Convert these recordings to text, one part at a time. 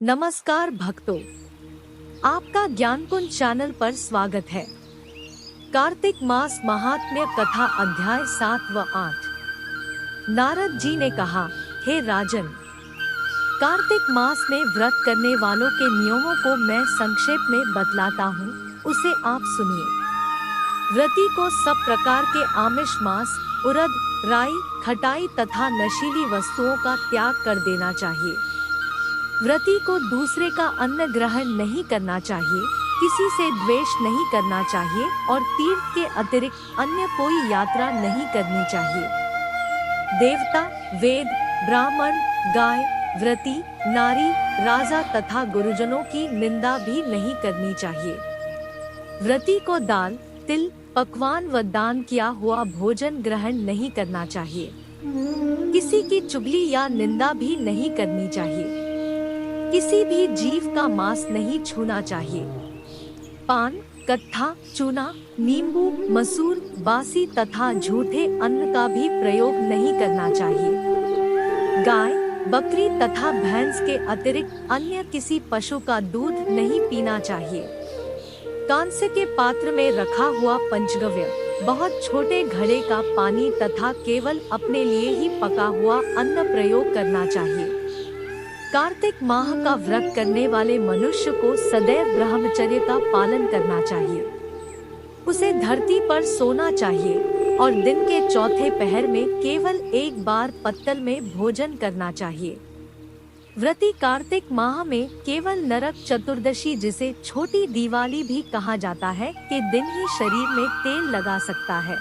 नमस्कार भक्तों, आपका ज्ञानकुंज चैनल पर स्वागत है। कार्तिक मास महात्म्य कथा अध्याय 7 व 8। नारद जी ने कहा, हे राजन, कार्तिक मास में व्रत करने वालों के नियमों को मैं संक्षेप में बतलाता हूँ, उसे आप सुनिए। व्रती को सब प्रकार के आमिष, मांस, उड़द, राई, खटाई तथा नशीली वस्तुओं का त्याग कर देना चाहिए। व्रती को दूसरे का अन्न ग्रहण नहीं करना चाहिए, किसी से द्वेष नहीं करना चाहिए और तीर्थ के अतिरिक्त अन्य कोई यात्रा नहीं करनी चाहिए। देवता, वेद, ब्राह्मण, गाय, व्रती, नारी, राजा तथा गुरुजनों की निंदा भी नहीं करनी चाहिए। व्रती को दाल, तिल, पकवान व दान किया हुआ भोजन ग्रहण नहीं करना चाहिए। किसी की चुगली या निंदा भी नहीं करनी चाहिए। किसी भी जीव का मांस नहीं छूना चाहिए। पान, कत्था, चूना, नींबू, मसूर, बासी तथा झूठे अन्न का भी प्रयोग नहीं करना चाहिए। गाय, बकरी तथा भैंस के अतिरिक्त अन्य किसी पशु का दूध नहीं पीना चाहिए। कांसे के पात्र में रखा हुआ पंचगव्य, बहुत छोटे घड़े का पानी तथा केवल अपने लिए ही पका हुआ अन्न प्रयोग करना चाहिए। कार्तिक माह का व्रत करने वाले मनुष्य को सदैव ब्रह्मचर्य का पालन करना चाहिए। उसे धरती पर सोना चाहिए और दिन के चौथे पहर में केवल एक बार पत्तल में भोजन करना चाहिए। व्रती कार्तिक माह में केवल नरक चतुर्दशी, जिसे छोटी दिवाली भी कहा जाता है, के दिन ही शरीर में तेल लगा सकता है।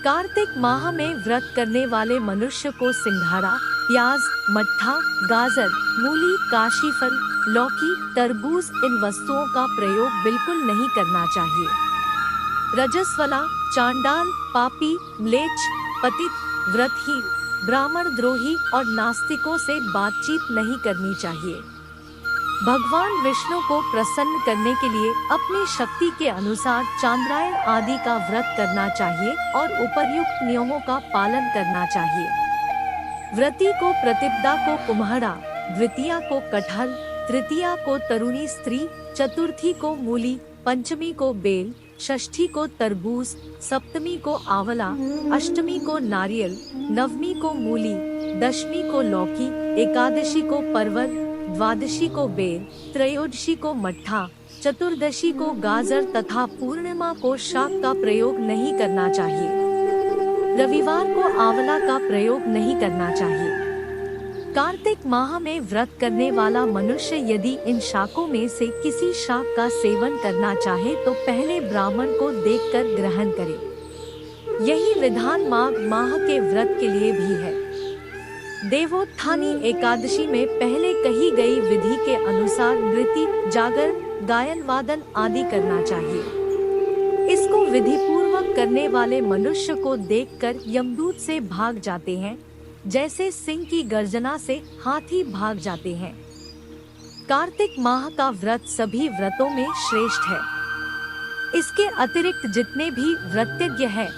कार्तिक माह में व्रत करने वाले मनुष्य को सिंघाड़ा, प्याज, मट्ठा, गाजर, मूली, काशीफल, लौकी, तरबूज इन वस्तुओं का प्रयोग बिल्कुल नहीं करना चाहिए। रजस्वला, चांडाल, पापी, म्लेच्छ, पतित, व्रतहीन, ब्राह्मण द्रोही और नास्तिकों से बातचीत नहीं करनी चाहिए। भगवान विष्णु को प्रसन्न करने के लिए अपनी शक्ति के अनुसार चांद्रायण आदि का व्रत करना चाहिए और उपर्युक्त नियमों का पालन करना चाहिए। व्रती को प्रतिपदा को कुम्हड़ा, द्वितीया को कटहल, तृतीया को तरुणी स्त्री, चतुर्थी को मूली, पंचमी को बेल, षष्ठी को तरबूज, सप्तमी को आंवला, अष्टमी को नारियल, नवमी को मूली, दशमी को लौकी, एकादशी को परवल, द्वादशी को बेल, त्रयोदशी को मट्ठा, चतुर्दशी को गाजर तथा पूर्णिमा को शाक का प्रयोग नहीं करना चाहिए। रविवार को आंवला का प्रयोग नहीं करना चाहिए। कार्तिक माह में व्रत करने वाला मनुष्य यदि इन शाकों में से किसी शाक का सेवन करना चाहे तो पहले ब्राह्मण को देखकर ग्रहण करे। यही विधान माघ माह के व्रत के लिए भी है। देवोत्थानी एकादशी में पहले कही गई विधि के अनुसार नृत्य, जागर, गायन वादन आदि करना चाहिए। इसको विधि पूर्वक करने वाले मनुष्य को देखकर यमदूत से भाग जाते हैं, जैसे सिंह की गर्जना से हाथी भाग जाते हैं। कार्तिक माह का व्रत सभी व्रतों में श्रेष्ठ है। इसके अतिरिक्त जितने भी व्रतयज्ञ है,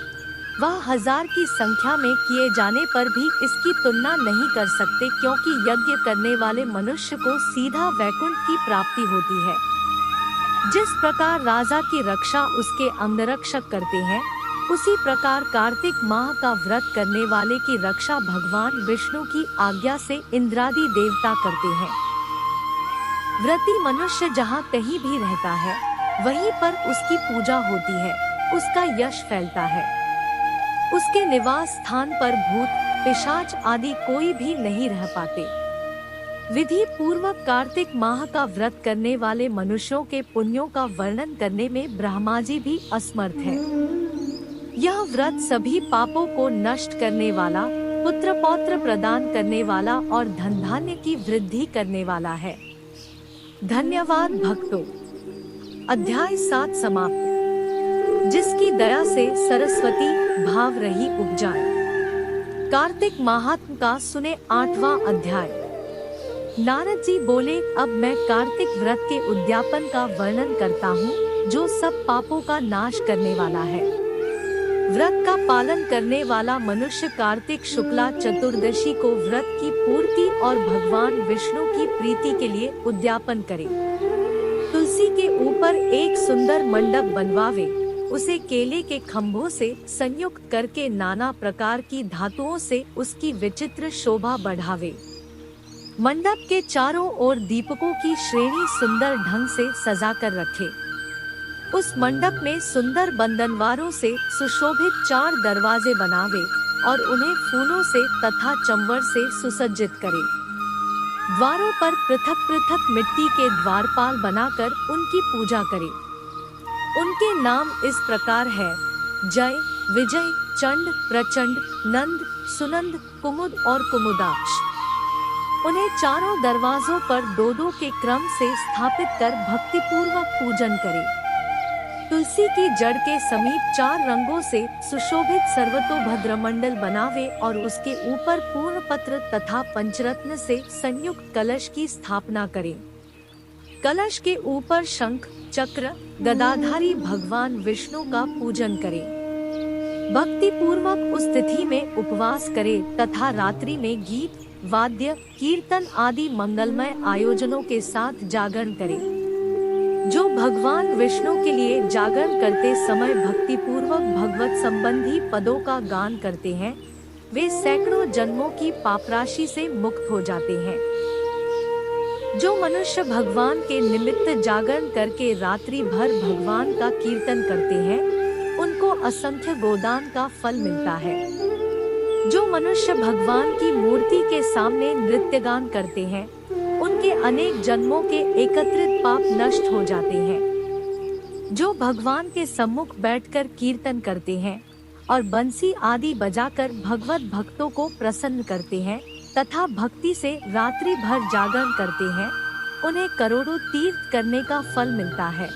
वह 1000 की संख्या में किए जाने पर भी इसकी तुलना नहीं कर सकते, क्योंकि यज्ञ करने वाले मनुष्य को सीधा वैकुंठ की प्राप्ति होती है। जिस प्रकार राजा की रक्षा उसके अंगरक्षक करते हैं, उसी प्रकार कार्तिक माह का व्रत करने वाले की रक्षा भगवान विष्णु की आज्ञा से इंद्रादि देवता करते हैं। व्रती मनुष्य जहाँ कहीं भी रहता है, वहीं पर उसकी पूजा होती है, उसका यश फैलता है। उसके निवास स्थान पर भूत, पिशाच आदि कोई भी नहीं रह पाते। विधि पूर्वक कार्तिक माह का व्रत करने वाले मनुष्यों के पुण्यों का वर्णन करने में ब्रह्मा जी भी असमर्थ है। यह व्रत सभी पापों को नष्ट करने वाला, पुत्र पौत्र प्रदान करने वाला और धन धान्य की वृद्धि करने वाला है। धन्यवाद भक्तों। अध्याय 7 समाप्त। जिसकी दया से सरस्वती भाव रही उपजाए। कार्तिक महात्म का सुने 8वां अध्याय। नारद जी बोले, अब मैं कार्तिक व्रत के उद्यापन का वर्णन करता हूँ, जो सब पापों का नाश करने वाला है। व्रत का पालन करने वाला मनुष्य कार्तिक शुक्ला चतुर्दशी को व्रत की पूर्ति और भगवान विष्णु की प्रीति के लिए उद्यापन करे। तुलसी के ऊपर एक सुंदर मंडप बनवावे, उसे केले के खम्भों से संयुक्त करके नाना प्रकार की धातुओं से उसकी विचित्र शोभा बढ़ावे। मंडप के चारों ओर दीपकों की श्रेणी सुंदर ढंग से सजा कर रखे। उस मंडप में सुंदर बंधनवारों से सुशोभित 4 दरवाजे बनावे और उन्हें फूलों से तथा चंवर से सुसज्जित करे। द्वारों पर पृथक पृथक मिट्टी के द्वारपाल बनाकर उनकी पूजा करे। उनके नाम इस प्रकार है: जय, विजय, चंड, प्रचंड, नंद, सुनंद, कुमुद और कुमुदाक्ष। उन्हें चारों दरवाजों पर 2-2 के क्रम से स्थापित कर भक्तिपूर्वक पूजन करे। तुलसी की जड़ के समीप 4 रंगों से सुशोभित सर्वतोभद्र मंडल बनावे और उसके ऊपर पूर्ण पत्र तथा पंचरत्न से संयुक्त कलश की स्थापना करें। कलश के ऊपर शंख, चक्र, गदाधारी भगवान विष्णु का पूजन करें। भक्ति पूर्वक उस तिथि में उपवास करे तथा रात्रि में गीत, वाद्य, कीर्तन आदि मंगलमय आयोजनों के साथ जागरण करे। जो भगवान विष्णु के लिए जागरण करते समय भक्ति पूर्वक भगवत संबंधी पदों का गान करते हैं, वे सैकड़ों जन्मों की पापराशि से मुक्त हो जाते हैं। जो मनुष्य भगवान के निमित्त जागरण करके रात्रि भर भगवान का कीर्तन करते हैं, उनको असंख्य गोदान का फल मिलता है। जो मनुष्य भगवान की मूर्ति के सामने नृत्य गान करते हैं, उनके अनेक जन्मों के एकत्रित पाप नष्ट हो जाते हैं। जो भगवान के सम्मुख बैठकर कीर्तन करते हैं और बंसी आदि बजाकर भगवत भक्तों को प्रसन्न करते हैं तथा भक्ति से रात्रि भर जागरण करते हैं, उन्हें करोड़ों तीर्थ करने का फल मिलता है।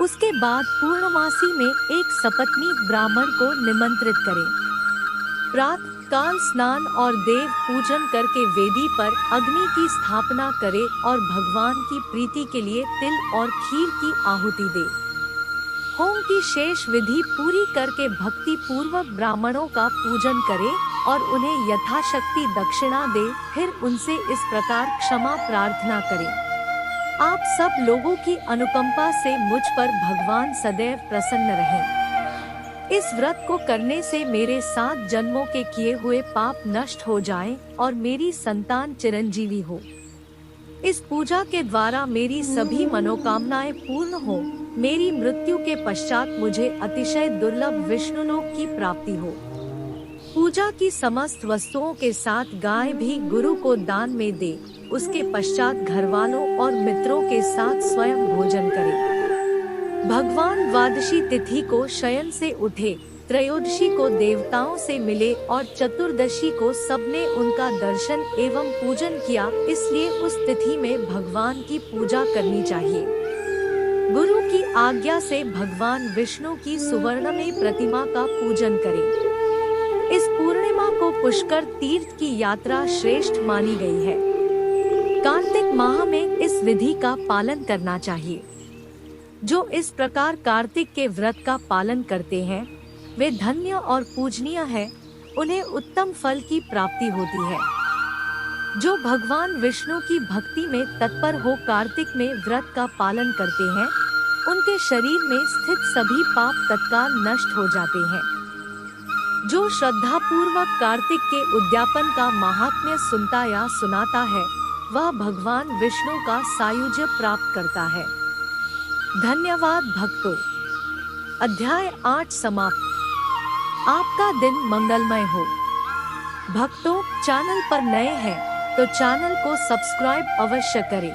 उसके बाद पूर्णमासी में एक सपत्नीक ब्राह्मण को निमंत्रित करें। प्रातः काल स्नान और देव पूजन करके वेदी पर अग्नि की स्थापना करे और भगवान की प्रीति के लिए तिल और खीर की आहुति दे। होम की शेष विधि पूरी करके भक्ति पूर्वक ब्राह्मणों का पूजन करे और उन्हें यथाशक्ति दक्षिणा दे। फिर उनसे इस प्रकार क्षमा प्रार्थना करे: आप सब लोगों की अनुकंपा से मुझ पर भगवान सदैव प्रसन्न रहें। इस व्रत को करने से मेरे 7 जन्मों के किए हुए पाप नष्ट हो जाएं और मेरी संतान चिरंजीवी हो। इस पूजा के द्वारा मेरी सभी मनोकामनाएं पूर्ण हो। मेरी मृत्यु के पश्चात मुझे अतिशय दुर्लभ विष्णुलोक की प्राप्ति हो। पूजा की समस्त वस्तुओं के साथ गाय भी गुरु को दान में दे। उसके पश्चात घरवालों और मित्रों के साथ स्वयं भोजन करे। भगवान द्वादशी तिथि को शयन से उठे, त्रयोदशी को देवताओं से मिले और चतुर्दशी को सबने उनका दर्शन एवं पूजन किया। इसलिए उस तिथि में भगवान की पूजा करनी चाहिए। गुरु की आज्ञा से भगवान विष्णु की सुवर्णमयी प्रतिमा का पूजन करें। इस पूर्णिमा को पुष्कर तीर्थ की यात्रा श्रेष्ठ मानी गई है। कार्तिक माह में इस विधि का पालन करना चाहिए। जो इस प्रकार कार्तिक के व्रत का पालन करते हैं, वे धन्य और पूजनीय हैं। उन्हें उत्तम फल की प्राप्ति होती है। जो भगवान विष्णु की भक्ति में तत्पर हो कार्तिक में व्रत का पालन करते हैं, उनके शरीर में स्थित सभी पाप तत्काल नष्ट हो जाते हैं। जो श्रद्धा पूर्वक कार्तिक के उद्यापन का महात्म्य सुनता या सुनाता है, वह भगवान विष्णु का सायुज्य प्राप्त करता है। धन्यवाद भक्तों। अध्याय 8 समाप्त। आपका दिन मंगलमय हो। भक्तों, चैनल पर नए हैं तो चैनल को सब्सक्राइब अवश्य करें।